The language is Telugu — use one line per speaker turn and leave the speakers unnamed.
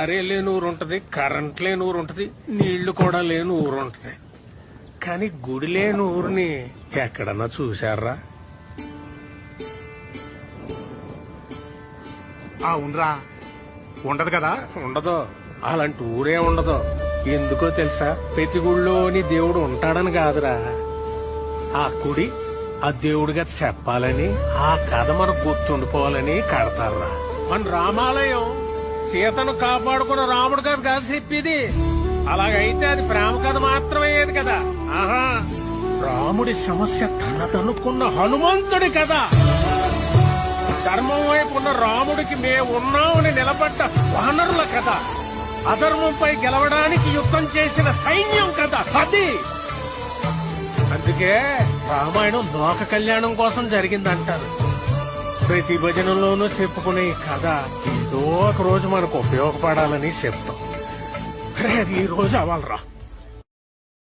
అరే లేని ఊరు ఉంటది, కరెంట్ లేని ఊరు ఉంటది, నీళ్లు కూడా లేని ఊరు ఉంటది. కానీ గుడి లేని ఊరిని ఎక్కడన్నా చూశారా?
ఉండరా ఉండదు కదా.
ఉండదు, అలాంటి ఊరే ఉండదు. ఎందుకో తెలుసా? ప్రతి గుడిలోని దేవుడు ఉంటాడని కాదురా, ఆ గుడి ఆ దేవుడిగా చెప్పాలని, ఆ కథ మనకు గుర్తుండిపోవాలని కడతారా. మన రామాలయం సీతను కాపాడుకున్న రాముడు కథ కాదు చెప్పేది. అలాగైతే అది ప్రేమ కథ మాత్రమయ్యేది కదా. ఆహా, రాముడి సమస్య తనదనుకున్న హనుమంతుడి కథ. ధర్మం వైపు ఉన్న రాముడికి మేమున్నామని నిలబడ్డ వానరుల కథ. అధర్మంపై గెలవడానికి యుద్ధం చేసిన సైన్యం కథ అది. అందుకే రామాయణం లోక కళ్యాణం కోసం జరిగిందంటారు. ప్రతి భజనలోనూ చెప్పుకునే ఈ కథ ఏదో ఒక రోజు మనకు ఉపయోగపడాలని చెప్తాం. అది ఈ రోజు అవ్వాలరా.